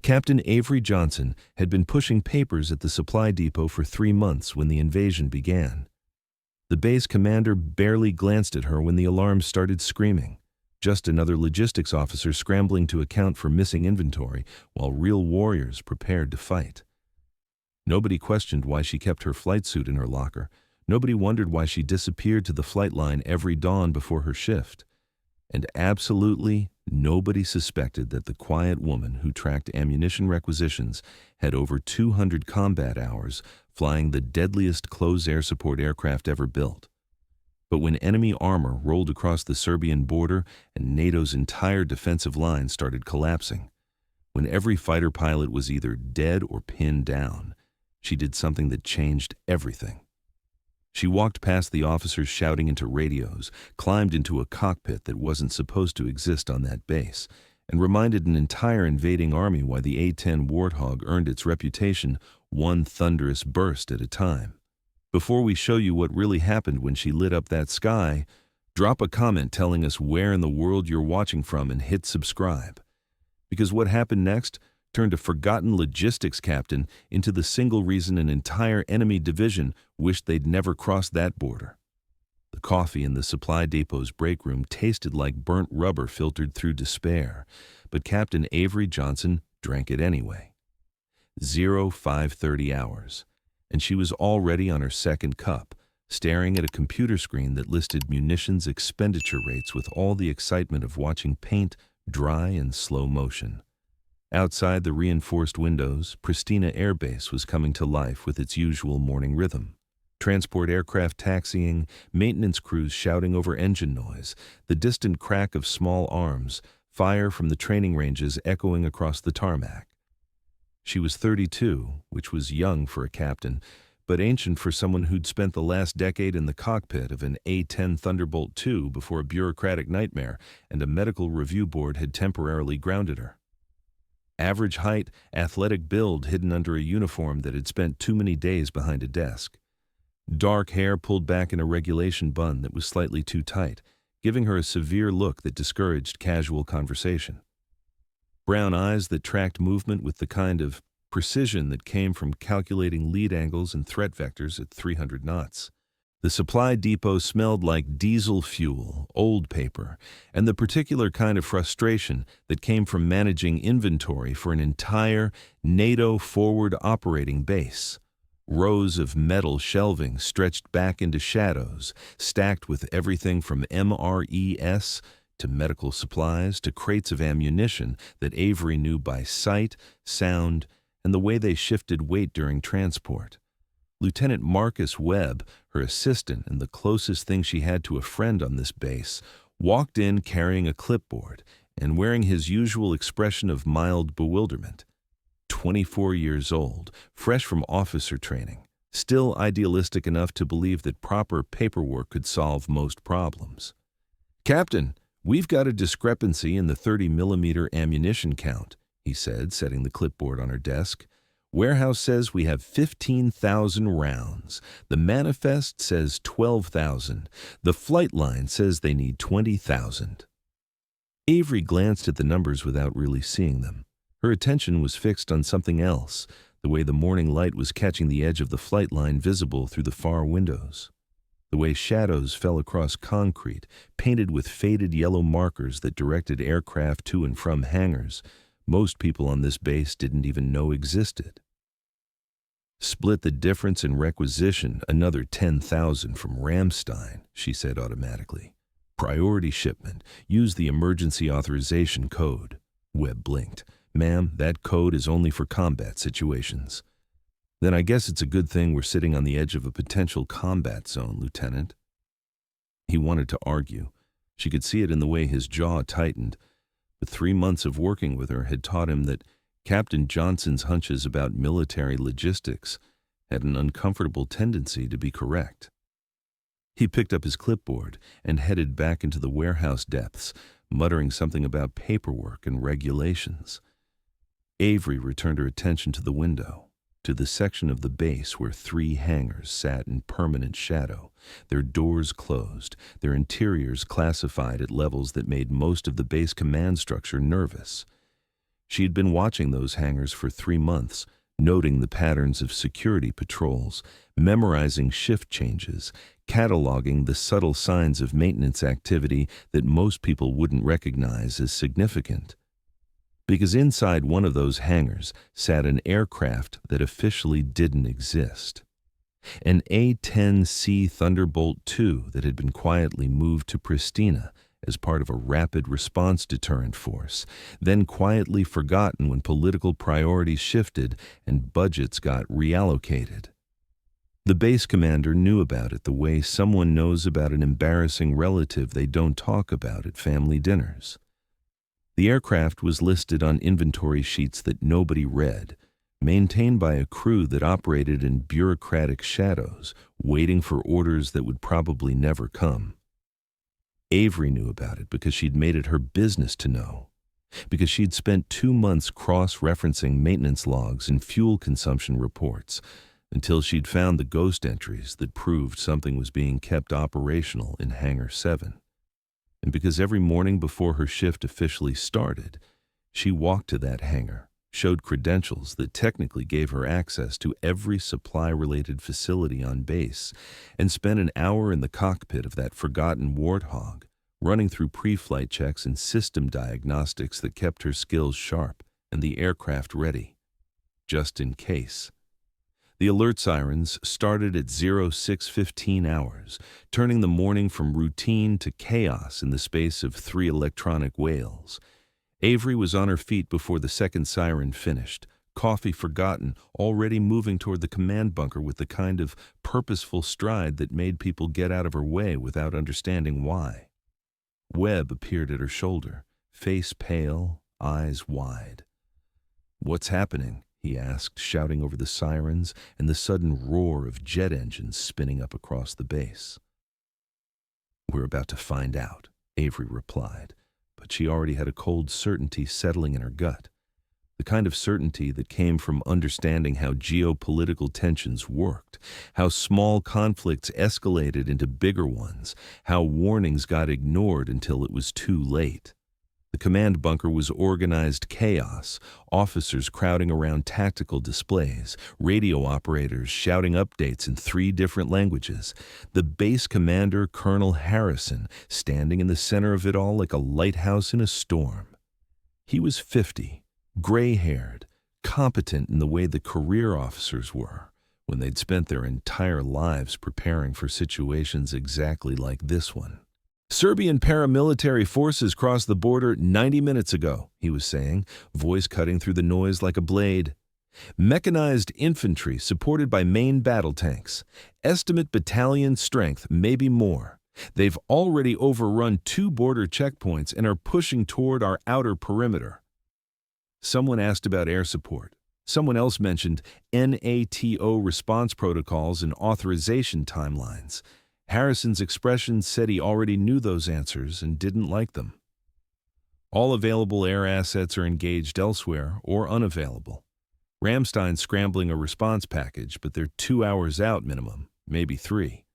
Captain Avery Johnson had been pushing papers at the supply depot for 3 months when the invasion began. The base commander barely glanced at her when the alarm started screaming. Just another logistics officer scrambling to account for missing inventory while real warriors prepared to fight. Nobody questioned why she kept her flight suit in her locker. Nobody wondered why she disappeared to the flight line every dawn before her shift. And absolutely nobody suspected that the quiet woman who tracked ammunition requisitions had over 200 combat hours flying the deadliest close air support aircraft ever built. But when enemy armor rolled across the Serbian border and NATO's entire defensive line started collapsing, when every fighter pilot was either dead or pinned down, she did something that changed everything. She walked past the officers shouting into radios, climbed into a cockpit that wasn't supposed to exist on that base, and reminded an entire invading army why the A-10 Warthog earned its reputation one thunderous burst at a time. Before we show you what really happened when she lit up that sky, drop a comment telling us where in the world you're watching from and hit subscribe. Because what happened next turned a forgotten logistics captain into the single reason an entire enemy division wished they'd never crossed that border. The coffee in the supply depot's break room tasted like burnt rubber filtered through despair, but Captain Avery Johnson drank it anyway. 0530 hours, and she was already on her second cup, staring at a computer screen that listed munitions expenditure rates with all the excitement of watching paint dry in slow motion. Outside the reinforced windows, Pristina Air Base was coming to life with its usual morning rhythm. Transport aircraft taxiing, maintenance crews shouting over engine noise, the distant crack of small arms, fire from the training ranges echoing across the tarmac. She was 32, which was young for a captain, but ancient for someone who'd spent the last decade in the cockpit of an A-10 Thunderbolt II before a bureaucratic nightmare and a medical review board had temporarily grounded her. Average height, athletic build hidden under a uniform that had spent too many days behind a desk. Dark hair pulled back in a regulation bun that was slightly too tight, giving her a severe look that discouraged casual conversation. Brown eyes that tracked movement with the kind of precision that came from calculating lead angles and threat vectors at 300 knots. The supply depot smelled like diesel fuel, old paper, and the particular kind of frustration that came from managing inventory for an entire NATO forward operating base. Rows of metal shelving stretched back into shadows, stacked with everything from MRES to medical supplies to crates of ammunition that Avery knew by sight, sound, and the way they shifted weight during transport. Lieutenant Marcus Webb, her assistant and the closest thing she had to a friend on this base, walked in carrying a clipboard and wearing his usual expression of mild bewilderment. 24 years old, fresh from officer training, still idealistic enough to believe that proper paperwork could solve most problems. "Captain, we've got a discrepancy in the 30mm ammunition count," he said, setting the clipboard on her desk. "Warehouse says we have 15,000 rounds. The manifest says 12,000. The flight line says they need 20,000. Avery glanced at the numbers without really seeing them. Her attention was fixed on something else, the way the morning light was catching the edge of the flight line visible through the far windows. The way shadows fell across concrete, painted with faded yellow markers that directed aircraft to and from hangars most people on this base didn't even know existed. "Split the difference in requisition, another 10,000 from Ramstein," she said automatically. "Priority shipment. Use the emergency authorization code." Webb blinked. "Ma'am, that code is only for combat situations." "Then I guess it's a good thing we're sitting on the edge of a potential combat zone, Lieutenant." He wanted to argue. She could see it in the way his jaw tightened. But 3 months of working with her had taught him that Captain Johnson's hunches about military logistics had an uncomfortable tendency to be correct. He picked up his clipboard and headed back into the warehouse depths, muttering something about paperwork and regulations. Avery returned her attention to the window, to the section of the base where 3 hangars sat in permanent shadow, their doors closed, their interiors classified at levels that made most of the base command structure nervous. She had been watching those hangars for 3 months, noting the patterns of security patrols, memorizing shift changes, cataloging the subtle signs of maintenance activity that most people wouldn't recognize as significant. Because inside one of those hangars sat an aircraft that officially didn't exist. An A-10 Thunderbolt II that had been quietly moved to Pristina as part of a rapid response deterrent force, then quietly forgotten when political priorities shifted and budgets got reallocated. The base commander knew about it the way someone knows about an embarrassing relative they don't talk about at family dinners. The aircraft was listed on inventory sheets that nobody read, maintained by a crew that operated in bureaucratic shadows, waiting for orders that would probably never come. Avery knew about it because she'd made it her business to know, because she'd spent 2 months cross-referencing maintenance logs and fuel consumption reports until she'd found the ghost entries that proved something was being kept operational in Hangar 7. And because every morning before her shift officially started, she walked to that hangar, showed credentials that technically gave her access to every supply-related facility on base, and spent an hour in the cockpit of that forgotten Warthog, running through pre-flight checks and system diagnostics that kept her skills sharp and the aircraft ready, just in case. The alert sirens started at 06:15 hours, turning the morning from routine to chaos in the space of 3 electronic wails. Avery was on her feet before the second siren finished, coffee forgotten, already moving toward the command bunker with the kind of purposeful stride that made people get out of her way without understanding why. Webb appeared at her shoulder, face pale, eyes wide. "What's happening?" he asked, shouting over the sirens and the sudden roar of jet engines spinning up across the base. "We're about to find out," Avery replied, but she already had a cold certainty settling in her gut, the kind of certainty that came from understanding how geopolitical tensions worked, how small conflicts escalated into bigger ones, how warnings got ignored until it was too late. The command bunker was organized chaos, officers crowding around tactical displays, radio operators shouting updates in 3 different languages, the base commander, Colonel Harrison, standing in the center of it all like a lighthouse in a storm. He was 50, gray-haired, competent in the way the career officers were, when they'd spent their entire lives preparing for situations exactly like this one. "Serbian paramilitary forces crossed the border 90 minutes ago," he was saying, voice cutting through the noise like a blade. "Mechanized infantry supported by main battle tanks. Estimate battalion strength, maybe more. They've already overrun 2 border checkpoints and are pushing toward our outer perimeter." Someone asked about air support. Someone else mentioned NATO response protocols and authorization timelines. Harrison's expression said he already knew those answers and didn't like them. "All available air assets are engaged elsewhere or unavailable. Ramstein's scrambling a response package, but they're 2 hours out minimum, maybe 3.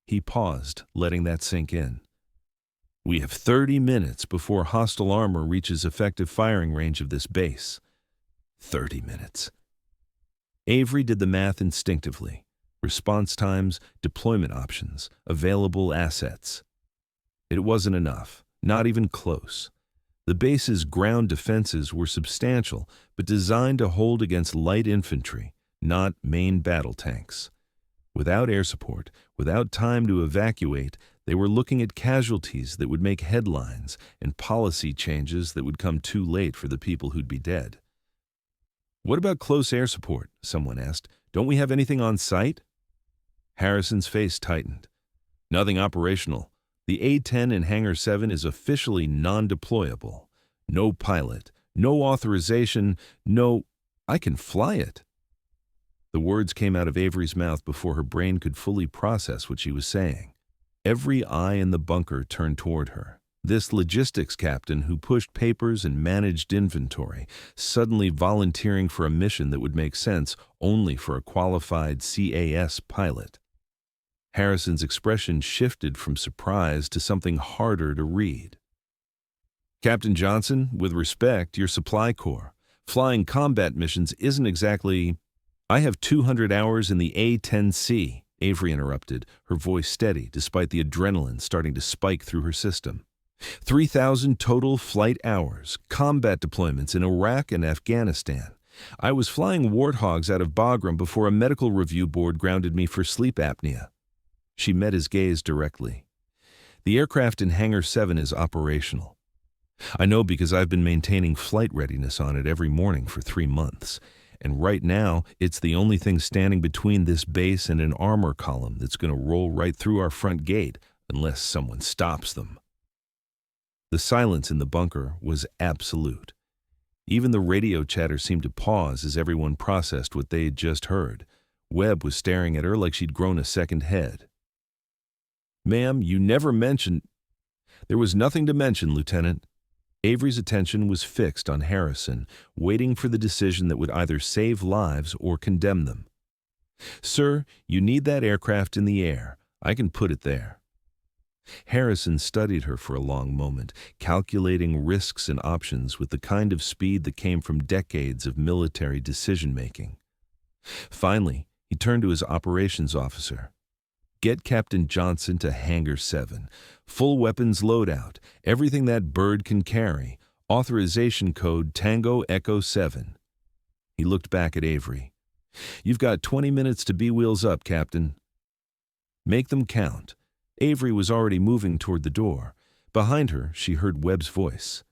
He paused, letting that sink in. "We have 30 minutes before hostile armor reaches effective firing range of this base." 30 minutes. Avery did the math instinctively. Response times, deployment options, available assets. It wasn't enough, not even close. The base's ground defenses were substantial, but designed to hold against light infantry, not main battle tanks. Without air support, without time to evacuate, they were looking at casualties that would make headlines and policy changes that would come too late for the people who'd be dead. "What about close air support?" someone asked. "Don't we have anything on site?" Harrison's face tightened. "Nothing operational. The A-10 in Hangar 7 is officially non-deployable. No pilot, no authorization, no... I can fly it." The words came out of Avery's mouth before her brain could fully process what she was saying. Every eye in the bunker turned toward her. This logistics captain who pushed papers and managed inventory, suddenly volunteering for a mission that would make sense only for a qualified CAS pilot. Harrison's expression shifted from surprise to something harder to read. Captain Johnson, with respect, your supply corps. Flying combat missions isn't exactly... I have 200 hours in the A-10C, Avery interrupted, her voice steady despite the adrenaline starting to spike through her system. 3,000 total flight hours, combat deployments in Iraq and Afghanistan. I was flying Warthogs out of Bagram before a medical review board grounded me for sleep apnea. She met his gaze directly. The aircraft in Hangar 7 is operational. I know because I've been maintaining flight readiness on it every morning for 3 months. And right now, it's the only thing standing between this base and an armor column that's going to roll right through our front gate, unless someone stops them. The silence in the bunker was absolute. Even the radio chatter seemed to pause as everyone processed what they had just heard. Webb was staring at her like she'd grown a second head. "Ma'am, you never mentioned—" "There was nothing to mention, Lieutenant." Avery's attention was fixed on Harrison, waiting for the decision that would either save lives or condemn them. "Sir, you need that aircraft in the air. I can put it there." Harrison studied her for a long moment, calculating risks and options with the kind of speed that came from decades of military decision-making. Finally, he turned to his operations officer. "Get Captain Johnson to Hangar 7. Full weapons loadout, everything that bird can carry. Authorization code Tango Echo 7. He looked back at Avery. "You've got 20 minutes to be wheels up, Captain." "Make them count." Avery was already moving toward the door. Behind her, she heard Webb's voice.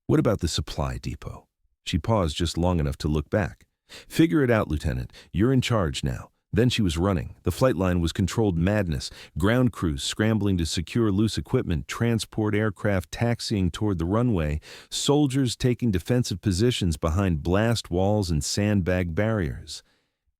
"What about the supply depot?" She paused just long enough to look back. "Figure it out, Lieutenant. You're in charge now." Then she was running. The flight line was controlled madness. Ground crews scrambling to secure loose equipment, transport aircraft taxiing toward the runway, soldiers taking defensive positions behind blast walls and sandbag barriers.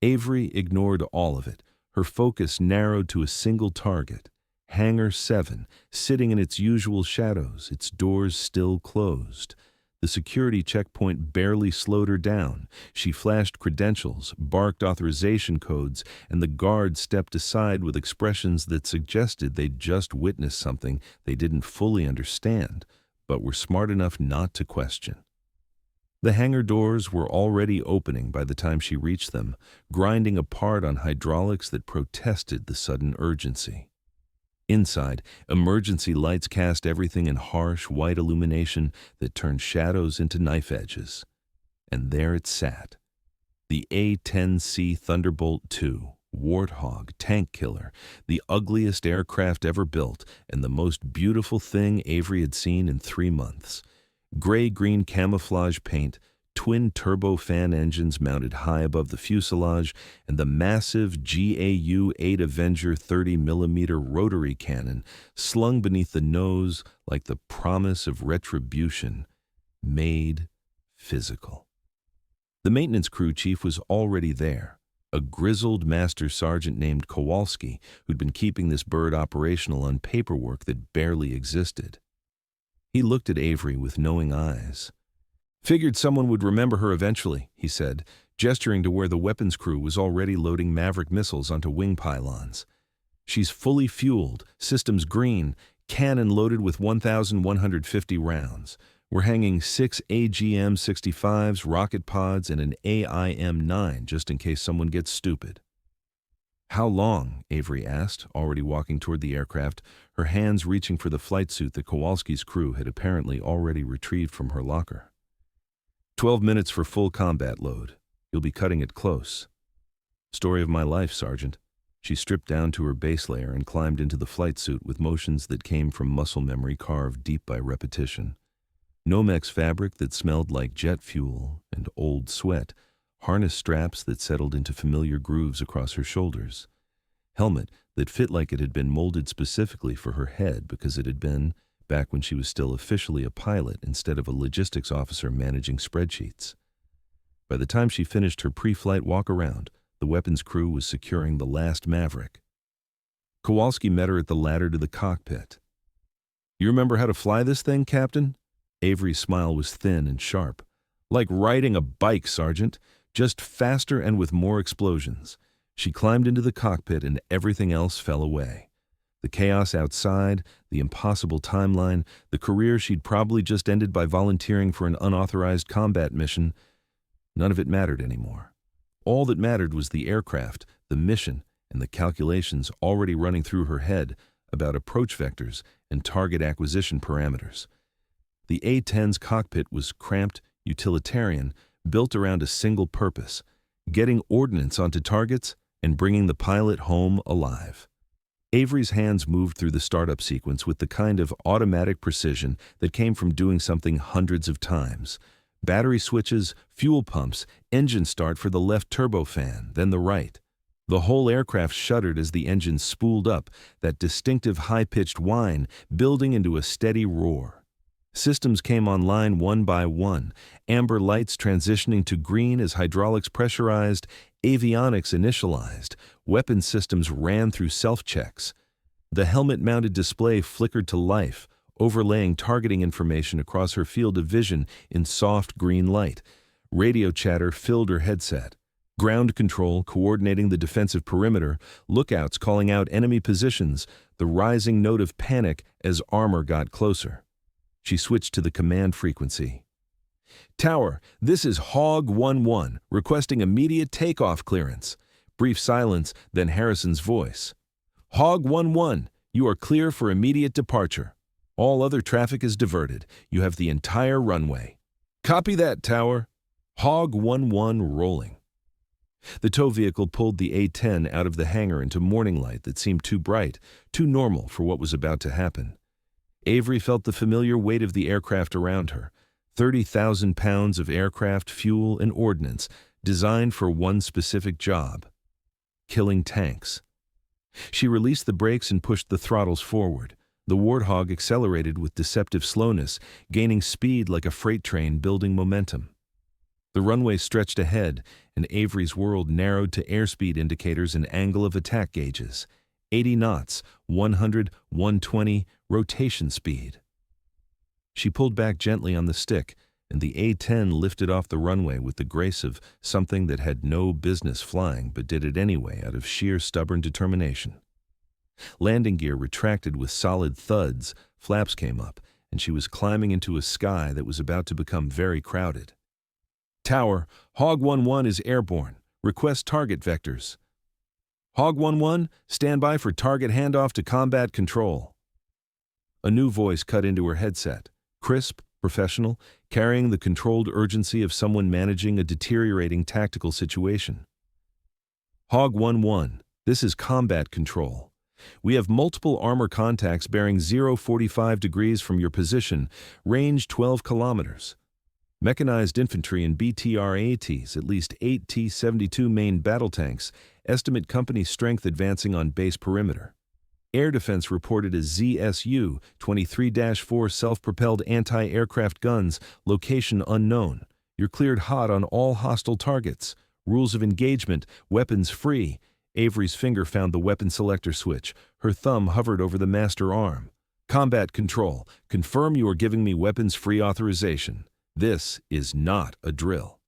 Avery ignored all of it. Her focus narrowed to a single target. Hangar 7, sitting in its usual shadows, its doors still closed. The security checkpoint barely slowed her down. She flashed credentials, barked authorization codes, and the guard stepped aside with expressions that suggested they'd just witnessed something they didn't fully understand, but were smart enough not to question. The hangar doors were already opening by the time she reached them, grinding apart on hydraulics that protested the sudden urgency. Inside, emergency lights cast everything in harsh, white illumination that turned shadows into knife edges. And there it sat. The A-10C Thunderbolt II, Warthog, tank killer, the ugliest aircraft ever built, and the most beautiful thing Avery had seen in 3 months. Gray-green camouflage paint, twin turbofan engines mounted high above the fuselage, and the massive GAU-8 Avenger 30mm rotary cannon slung beneath the nose like the promise of retribution, made physical. The maintenance crew chief was already there, a grizzled master sergeant named Kowalski who'd been keeping this bird operational on paperwork that barely existed. He looked at Avery with knowing eyes. "Figured someone would remember her eventually," he said, gesturing to where the weapons crew was already loading Maverick missiles onto wing pylons. "She's fully fueled, systems green, cannon loaded with 1,150 rounds. We're hanging 6 AGM-65s, rocket pods, and an AIM-9 just in case someone gets stupid." "How long?" Avery asked, already walking toward the aircraft, her hands reaching for the flight suit that Kowalski's crew had apparently already retrieved from her locker. 12 minutes for full combat load. You'll be cutting it close." "Story of my life, Sergeant." She stripped down to her base layer and climbed into the flight suit with motions that came from muscle memory carved deep by repetition. Nomex fabric that smelled like jet fuel and old sweat, harness straps that settled into familiar grooves across her shoulders, helmet that fit like it had been molded specifically for her head because it had been, back when she was still officially a pilot instead of a logistics officer managing spreadsheets. By the time she finished her pre-flight walk-around, the weapons crew was securing the last Maverick. Kowalski met her at the ladder to the cockpit. "You remember how to fly this thing, Captain?" Avery's smile was thin and sharp. "Like riding a bike, Sergeant, just faster and with more explosions." She climbed into the cockpit and everything else fell away. The chaos outside, the impossible timeline, the career she'd probably just ended by volunteering for an unauthorized combat mission, none of it mattered anymore. All that mattered was the aircraft, the mission, and the calculations already running through her head about approach vectors and target acquisition parameters. The A-10's cockpit was cramped, utilitarian, built around a single purpose: getting ordnance onto targets and bringing the pilot home alive. Avery's hands moved through the startup sequence with the kind of automatic precision that came from doing something hundreds of times. Battery switches, fuel pumps, engine start for the left turbofan, then the right. The whole aircraft shuddered as the engine spooled up, that distinctive high-pitched whine building into a steady roar. Systems came online one by one, amber lights transitioning to green as hydraulics pressurized, avionics initialized, weapon systems ran through self-checks. The helmet-mounted display flickered to life, overlaying targeting information across her field of vision in soft green light. Radio chatter filled her headset. Ground control coordinating the defensive perimeter, lookouts calling out enemy positions, the rising note of panic as armor got closer. She switched to the command frequency. "Tower, this is Hog 1-1, requesting immediate takeoff clearance." Brief silence, then Harrison's voice. "Hog 1-1, you are clear for immediate departure. All other traffic is diverted. You have the entire runway." "Copy that, Tower." Hog 1-1 rolling. The tow vehicle pulled the A-10 out of the hangar into morning light that seemed too bright, too normal for what was about to happen. Avery felt the familiar weight of the aircraft around her, 30,000 pounds of aircraft, fuel, and ordnance designed for one specific job: killing tanks. She released the brakes and pushed the throttles forward. The Warthog accelerated with deceptive slowness, gaining speed like a freight train building momentum. The runway stretched ahead, and Avery's world narrowed to airspeed indicators and angle of attack gauges. 80 knots, 100, 120, rotation speed. She pulled back gently on the stick, and the A-10 lifted off the runway with the grace of something that had no business flying but did it anyway out of sheer stubborn determination. Landing gear retracted with solid thuds, flaps came up, and she was climbing into a sky that was about to become very crowded. "Tower, Hog 1-1 is airborne. Request target vectors." "Hog 1-1, stand by for target handoff to combat control." A new voice cut into her headset, crisp, professional, carrying the controlled urgency of someone managing a deteriorating tactical situation. "Hog 1-1, this is combat control. We have multiple armor contacts bearing 045 degrees from your position, range 12 kilometers. Mechanized infantry and BTR-ATs, at least 8 T-72 main battle tanks, estimate company strength advancing on base perimeter. Air defense reported as ZSU 23-4 self-propelled anti-aircraft guns, location unknown. You're cleared hot on all hostile targets. Rules of engagement, weapons free." Avery's finger found the weapon selector switch. Her thumb hovered over the master arm. "Combat control, confirm you are giving me weapons-free authorization. This is not a drill."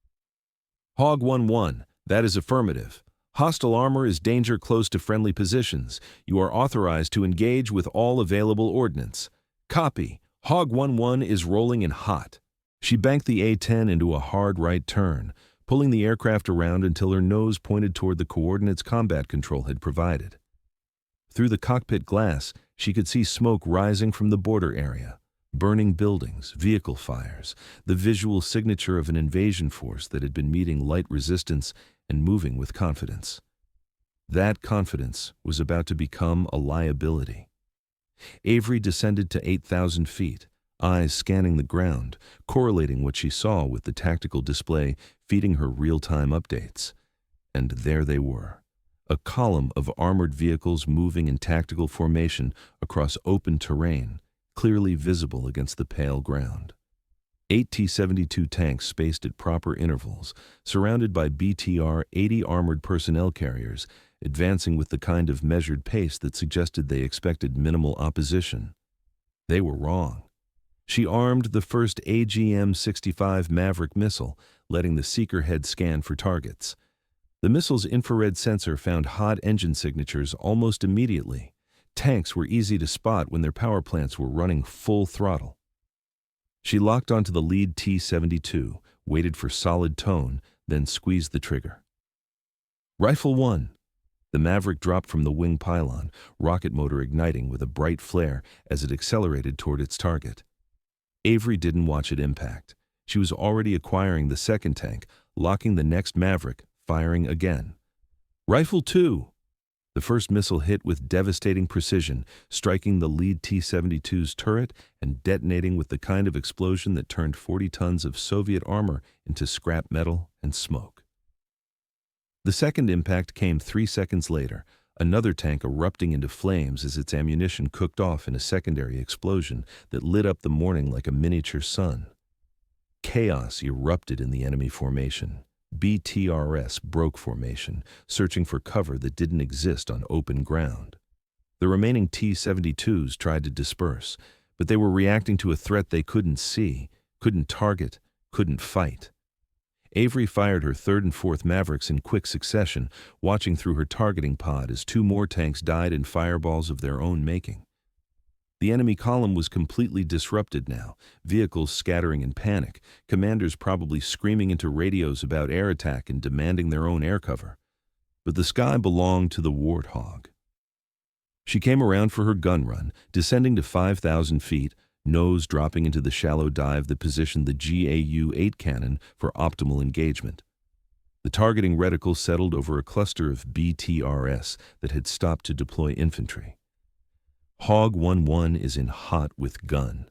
"Hog 1-1, that is affirmative. Hostile armor is danger close to friendly positions. You are authorized to engage with all available ordnance." "Copy. Hog 1-1 is rolling in hot." She banked the A-10 into a hard right turn, pulling the aircraft around until her nose pointed toward the coordinates combat control had provided. Through the cockpit glass, she could see smoke rising from the border area. Burning buildings, vehicle fires, the visual signature of an invasion force that had been meeting light resistance and moving with confidence. That confidence was about to become a liability. Avery descended to 8,000 feet, eyes scanning the ground, correlating what she saw with the tactical display feeding her real-time updates. And there they were, a column of armored vehicles moving in tactical formation across open terrain, clearly visible against the pale ground. 8 T-72 tanks spaced at proper intervals, surrounded by BTR-80 armored personnel carriers, advancing with the kind of measured pace that suggested they expected minimal opposition. They were wrong. She armed the first AGM-65 Maverick missile, letting the seeker head scan for targets. The missile's infrared sensor found hot engine signatures almost immediately. Tanks were easy to spot when their power plants were running full throttle. She locked onto the lead T-72, waited for solid tone, then squeezed the trigger. Rifle 1. The Maverick dropped from the wing pylon, rocket motor igniting with a bright flare as it accelerated toward its target. Avery didn't watch it impact. She was already acquiring the second tank, locking the next Maverick, firing again. Rifle 2. The first missile hit with devastating precision, striking the lead T-72's turret and detonating with the kind of explosion that turned 40 tons of Soviet armor into scrap metal and smoke. The second impact came 3 seconds later, another tank erupting into flames as its ammunition cooked off in a secondary explosion that lit up the morning like a miniature sun. Chaos erupted in the enemy formation. BTRS broke formation, searching for cover that didn't exist on open ground. The remaining T-72s tried to disperse, but they were reacting to a threat they couldn't see, couldn't target, couldn't fight. Avery fired her third and fourth Mavericks in quick succession, watching through her targeting pod as 2 more tanks died in fireballs of their own making. The enemy column was completely disrupted now, vehicles scattering in panic, commanders probably screaming into radios about air attack and demanding their own air cover. But the sky belonged to the Warthog. She came around for her gun run, descending to 5,000 feet, nose dropping into the shallow dive that positioned the GAU-8 cannon for optimal engagement. The targeting reticle settled over a cluster of BTRS that had stopped to deploy infantry. Hog 1-1 is in hot with gun.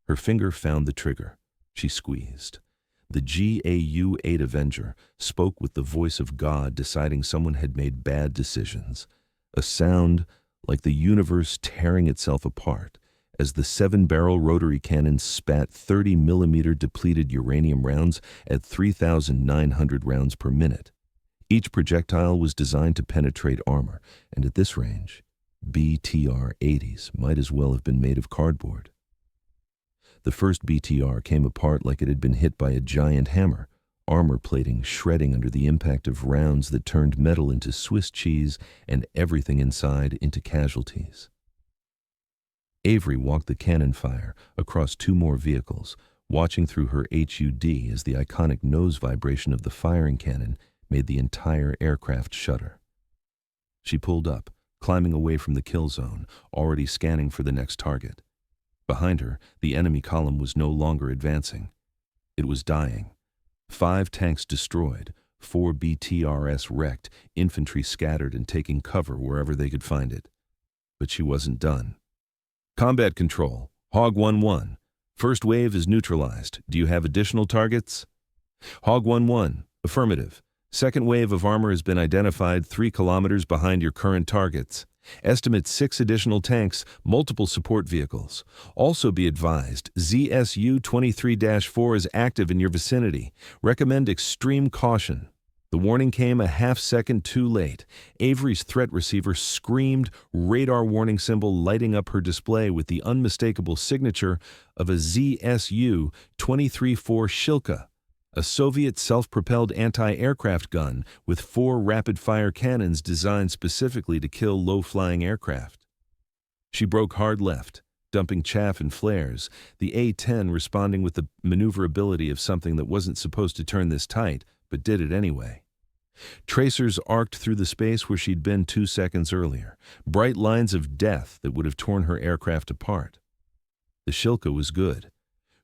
Her finger found the trigger. She squeezed. The GAU-8 Avenger spoke with the voice of God deciding someone had made bad decisions. A sound like the universe tearing itself apart as the 7-barrel rotary cannon spat 30mm depleted uranium rounds at 3,900 rounds per minute. Each projectile was designed to penetrate armor, and at this range, BTR-80s might as well have been made of cardboard. The first BTR came apart like it had been hit by a giant hammer, armor plating shredding under the impact of rounds that turned metal into Swiss cheese and everything inside into casualties. Avery walked the cannon fire across 2 more vehicles, watching through her HUD as the iconic nose vibration of the firing cannon made the entire aircraft shudder. She pulled up, climbing away from the kill zone, already scanning for the next target. Behind her, the enemy column was no longer advancing. It was dying. 5 tanks destroyed, 4 BTRS wrecked, infantry scattered and taking cover wherever they could find it. But she wasn't done. Combat control, Hog 1-1. First wave is neutralized. Do you have additional targets? Hog 1-1, affirmative. Second wave of armor has been identified 3 kilometers behind your current targets. Estimate 6 additional tanks, multiple support vehicles. Also be advised, ZSU-23-4 is active in your vicinity. Recommend extreme caution. The warning came a half-second too late. Avery's threat receiver screamed, radar warning symbol lighting up her display with the unmistakable signature of a ZSU-23-4 Shilka, a Soviet self-propelled anti-aircraft gun with 4 rapid-fire cannons designed specifically to kill low-flying aircraft. She broke hard left, dumping chaff and flares, the A-10 responding with the maneuverability of something that wasn't supposed to turn this tight, but did it anyway. Tracers arced through the space where she'd been 2 seconds earlier, bright lines of death that would have torn her aircraft apart. The Shilka was good.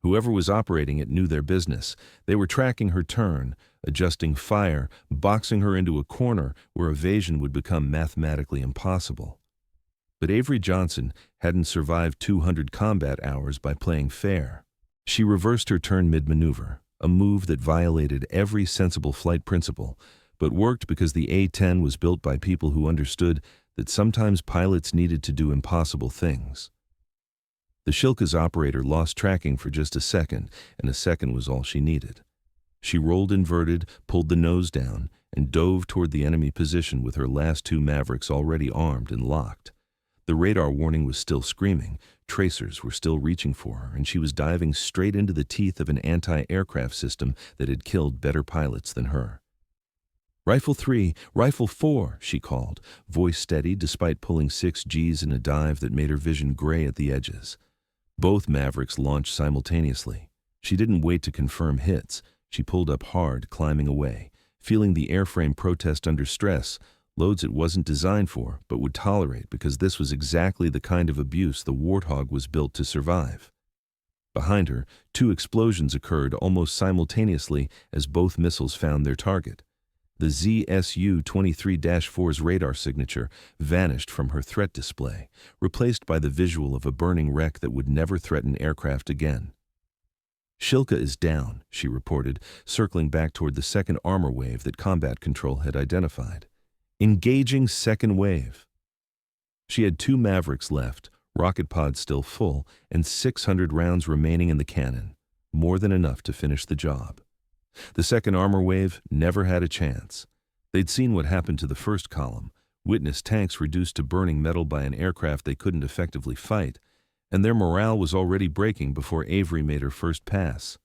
Whoever was operating it knew their business. They were tracking her turn, adjusting fire, boxing her into a corner where evasion would become mathematically impossible. But Avery Johnson hadn't survived 200 combat hours by playing fair. She reversed her turn mid-maneuver, a move that violated every sensible flight principle, but worked because the A-10 was built by people who understood that sometimes pilots needed to do impossible things. The Shilka's operator lost tracking for just a second, and a second was all she needed. She rolled inverted, pulled the nose down, and dove toward the enemy position with her last 2 Mavericks already armed and locked. The radar warning was still screaming, tracers were still reaching for her, and she was diving straight into the teeth of an anti-aircraft system that had killed better pilots than her. "Rifle 3, Rifle 4, she called, voice steady despite pulling 6 Gs in a dive that made her vision gray at the edges. Both Mavericks launched simultaneously. She didn't wait to confirm hits. She pulled up hard, climbing away, feeling the airframe protest under stress, loads it wasn't designed for but would tolerate because this was exactly the kind of abuse the Warthog was built to survive. Behind her, 2 explosions occurred almost simultaneously as both missiles found their target. The ZSU-23-4's radar signature vanished from her threat display, replaced by the visual of a burning wreck that would never threaten aircraft again. "Shilka is down," she reported, circling back toward the second armor wave that Combat Control had identified. "Engaging second wave." She had 2 Mavericks left, rocket pods still full, and 600 rounds remaining in the cannon, more than enough to finish the job. The second armor wave never had a chance. They'd seen what happened to the first column, witnessed tanks reduced to burning metal by an aircraft they couldn't effectively fight, and their morale was already breaking before Avery made her first pass.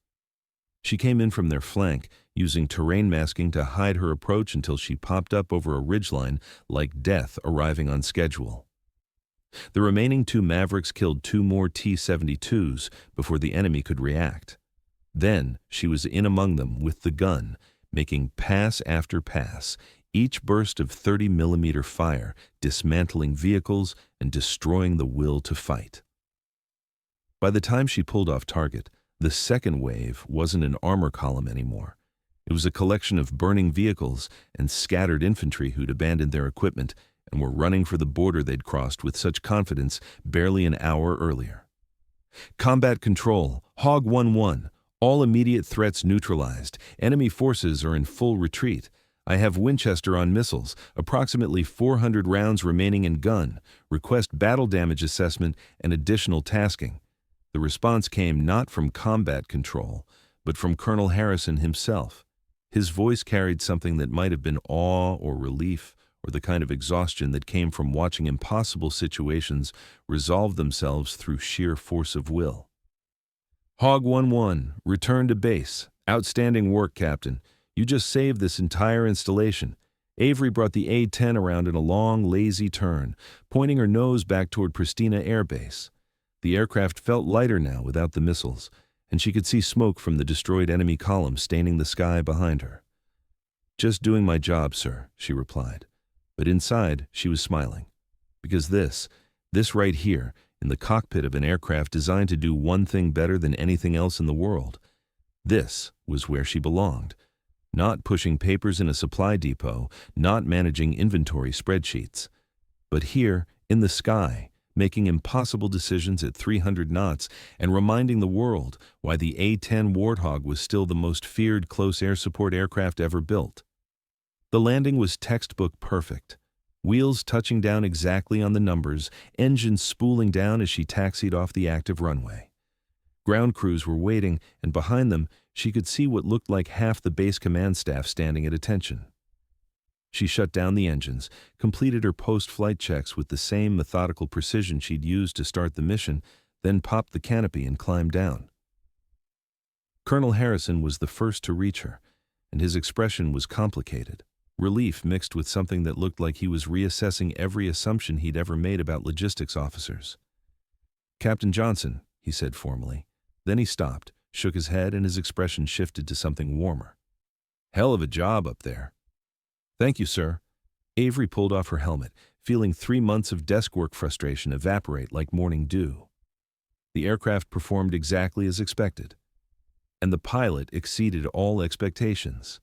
She came in from their flank, using terrain masking to hide her approach until she popped up over a ridgeline like death arriving on schedule. The remaining 2 Mavericks killed 2 more T-72s before the enemy could react. Then she was in among them with the gun, making pass after pass, each burst of 30mm fire, dismantling vehicles and destroying the will to fight. By the time she pulled off target, the second wave wasn't an armor column anymore. It was a collection of burning vehicles and scattered infantry who'd abandoned their equipment and were running for the border they'd crossed with such confidence barely an hour earlier. "Combat Control, Hog 1-1. All immediate threats neutralized. Enemy forces are in full retreat. I have Winchester on missiles, approximately 400 rounds remaining in gun. Request battle damage assessment and additional tasking." The response came not from Combat Control, but from Colonel Harrison himself. His voice carried something that might have been awe or relief, or the kind of exhaustion that came from watching impossible situations resolve themselves through sheer force of will. "Hog 1-1, return to base. Outstanding work, Captain. You just saved this entire installation." Avery brought the A-10 around in a long, lazy turn, pointing her nose back toward Pristina Air Base. The aircraft felt lighter now without the missiles, and she could see smoke from the destroyed enemy column staining the sky behind her. "Just doing my job, sir," she replied. But inside, she was smiling. Because this right here, in the cockpit of an aircraft designed to do one thing better than anything else in the world, this was where she belonged. Not pushing papers in a supply depot, not managing inventory spreadsheets, but here, in the sky, making impossible decisions at 300 knots and reminding the world why the A-10 Warthog was still the most feared close air support aircraft ever built. The landing was textbook perfect. Wheels touching down exactly on the numbers, engines spooling down as she taxied off the active runway. Ground crews were waiting, and behind them, she could see what looked like half the base command staff standing at attention. She shut down the engines, completed her post-flight checks with the same methodical precision she'd used to start the mission, then popped the canopy and climbed down. Colonel Harrison was the first to reach her, and his expression was complicated. Relief mixed with something that looked like he was reassessing every assumption he'd ever made about logistics officers. "Captain Johnson," he said formally. Then he stopped, shook his head, and his expression shifted to something warmer. "Hell of a job up there." "Thank you, sir." Avery pulled off her helmet, feeling 3 months of desk work frustration evaporate like morning dew. The aircraft performed exactly as expected, and the pilot exceeded all expectations.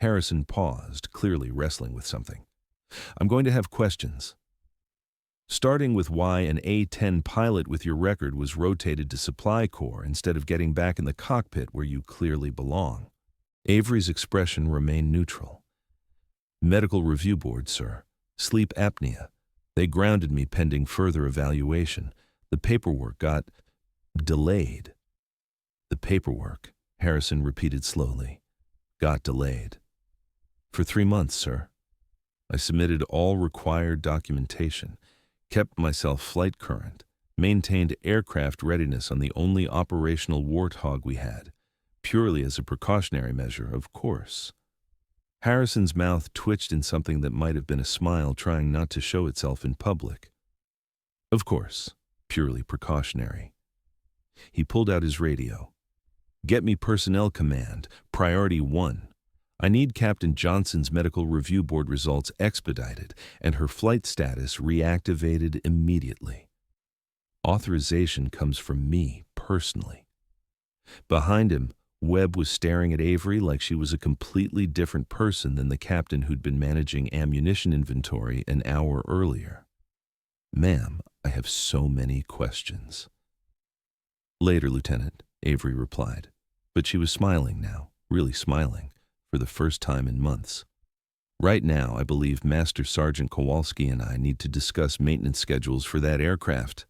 Harrison paused, clearly wrestling with something. "I'm going to have questions. Starting with why an A-10 pilot with your record was rotated to Supply Corps instead of getting back in the cockpit where you clearly belong." Avery's expression remained neutral. "Medical review board, sir. Sleep apnea. They grounded me pending further evaluation. The paperwork got delayed." "The paperwork," Harrison repeated slowly, "got delayed." "For 3 months, sir. I submitted all required documentation, kept myself flight current, maintained aircraft readiness on the only operational Warthog we had, purely as a precautionary measure, of course." Harrison's mouth twitched in something that might have been a smile trying not to show itself in public. Of course, purely precautionary. He pulled out his radio. "Get me personnel command, priority 1. I need Captain Johnson's medical review board results expedited and her flight status reactivated immediately. Authorization comes from me personally." Behind him, Webb was staring at Avery like she was a completely different person than the captain who'd been managing ammunition inventory an hour earlier. "Ma'am, I have so many questions." "Later, Lieutenant," Avery replied, but she was smiling now, really smiling, for the first time in months. "Right now, I believe Master Sergeant Kowalski and I need to discuss maintenance schedules for that aircraft,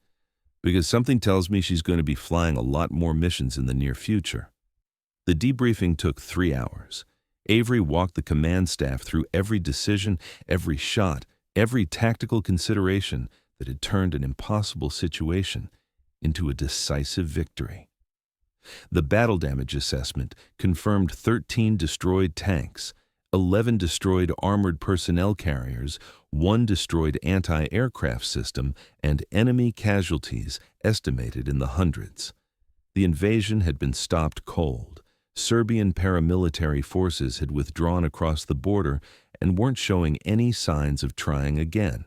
because something tells me she's going to be flying a lot more missions in the near future." The debriefing took 3 hours. Avery walked the command staff through every decision, every shot, every tactical consideration that had turned an impossible situation into a decisive victory. The battle damage assessment confirmed 13 destroyed tanks, 11 destroyed armored personnel carriers, 1 destroyed anti-aircraft system, and enemy casualties estimated in the hundreds. The invasion had been stopped cold. Serbian paramilitary forces had withdrawn across the border and weren't showing any signs of trying again.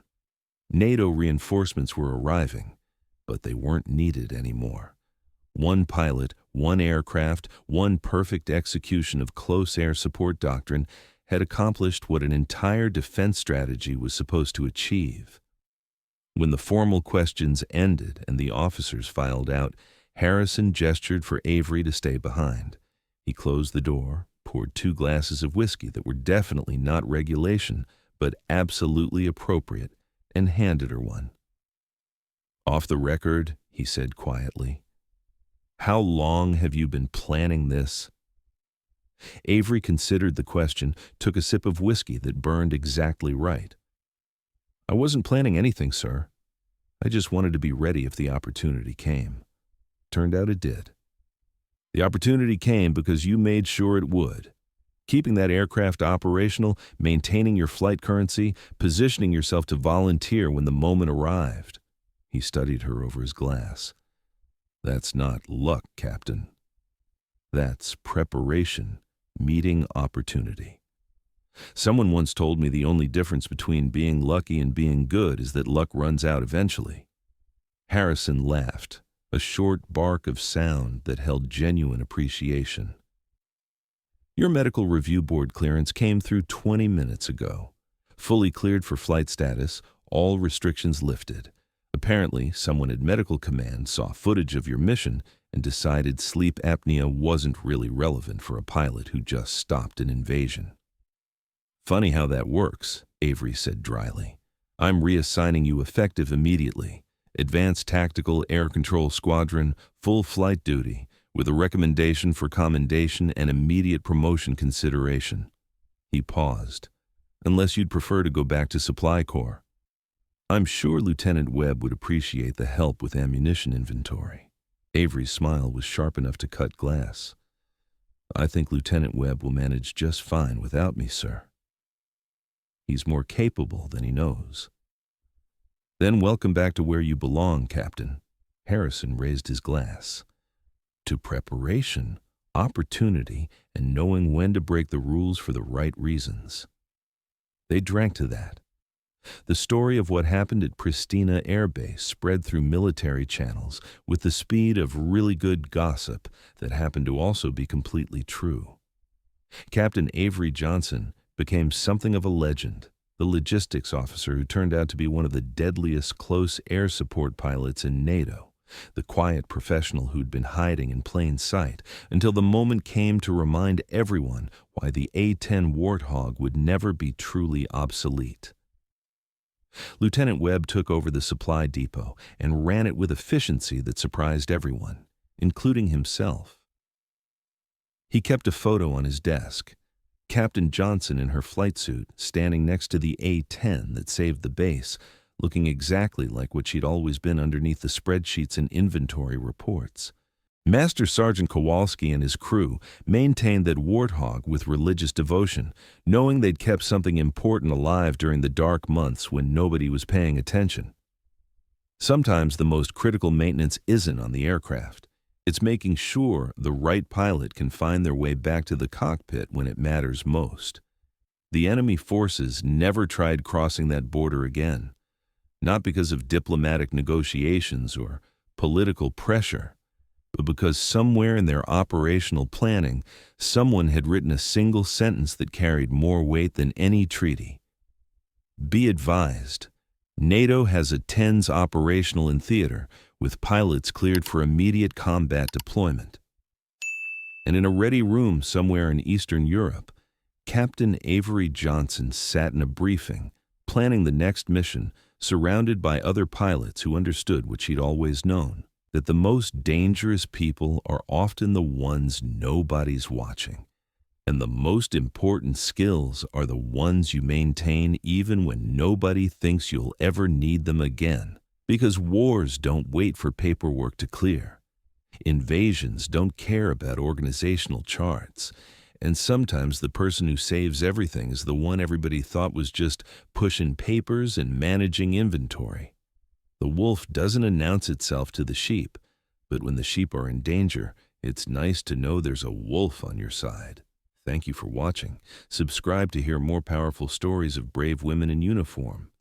NATO reinforcements were arriving, but they weren't needed anymore. 1 pilot, 1 aircraft, 1 perfect execution of close air support doctrine had accomplished what an entire defense strategy was supposed to achieve. When the formal questions ended and the officers filed out, Harrison gestured for Avery to stay behind. He closed the door, poured 2 glasses of whiskey that were definitely not regulation, but absolutely appropriate, and handed her one. "Off the record," he said quietly, "how long have you been planning this?" Avery considered the question, took a sip of whiskey that burned exactly right. "I wasn't planning anything, sir. I just wanted to be ready if the opportunity came. Turned out it did. The opportunity came because you made sure it would. Keeping that aircraft operational, maintaining your flight currency, positioning yourself to volunteer when the moment arrived." He studied her over his glass. "That's not luck, Captain. That's preparation, meeting opportunity. Someone once told me the only difference between being lucky and being good is that luck runs out eventually." Harrison laughed, a short bark of sound that held genuine appreciation. "Your medical review board clearance came through 20 minutes ago. Fully cleared for flight status, all restrictions lifted. Apparently, someone at medical command saw footage of your mission and decided sleep apnea wasn't really relevant for a pilot who just stopped an invasion." "Funny how that works," Avery said dryly. "I'm reassigning you effective immediately. Advanced Tactical Air Control Squadron, full flight duty, with a recommendation for commendation and immediate promotion consideration." He paused. "Unless you'd prefer to go back to Supply Corps." "I'm sure Lieutenant Webb would appreciate the help with ammunition inventory." Avery's smile was sharp enough to cut glass. "I think Lieutenant Webb will manage just fine without me, sir. He's more capable than he knows." "Then welcome back to where you belong, Captain." Harrison raised his glass. "To preparation, opportunity, and knowing when to break the rules for the right reasons." They drank to that. The story of what happened at Pristina Air Base spread through military channels with the speed of really good gossip that happened to also be completely true. Captain Avery Johnson became something of a legend, the logistics officer who turned out to be one of the deadliest close air support pilots in NATO, the quiet professional who'd been hiding in plain sight until the moment came to remind everyone why the A-10 Warthog would never be truly obsolete. Lieutenant Webb took over the supply depot and ran it with efficiency that surprised everyone, including himself. He kept a photo on his desk. Captain Johnson in her flight suit, standing next to the A-10 that saved the base, looking exactly like what she'd always been underneath the spreadsheets and inventory reports. Master Sergeant Kowalski and his crew maintained that Warthog with religious devotion, knowing they'd kept something important alive during the dark months when nobody was paying attention. Sometimes the most critical maintenance isn't on the aircraft. It's making sure the right pilot can find their way back to the cockpit when it matters most. The enemy forces never tried crossing that border again, not because of diplomatic negotiations or political pressure, but because somewhere in their operational planning, someone had written a single sentence that carried more weight than any treaty. Be advised, NATO has A-10s operational in theater, with pilots cleared for immediate combat deployment. And in a ready room somewhere in Eastern Europe, Captain Avery Johnson sat in a briefing, planning the next mission, surrounded by other pilots who understood what she'd always known, that the most dangerous people are often the ones nobody's watching. And the most important skills are the ones you maintain even when nobody thinks you'll ever need them again. Because wars don't wait for paperwork to clear. Invasions don't care about organizational charts. And sometimes the person who saves everything is the one everybody thought was just pushing papers and managing inventory. The wolf doesn't announce itself to the sheep, but when the sheep are in danger, it's nice to know there's a wolf on your side. Thank you for watching. Subscribe to hear more powerful stories of brave women in uniform.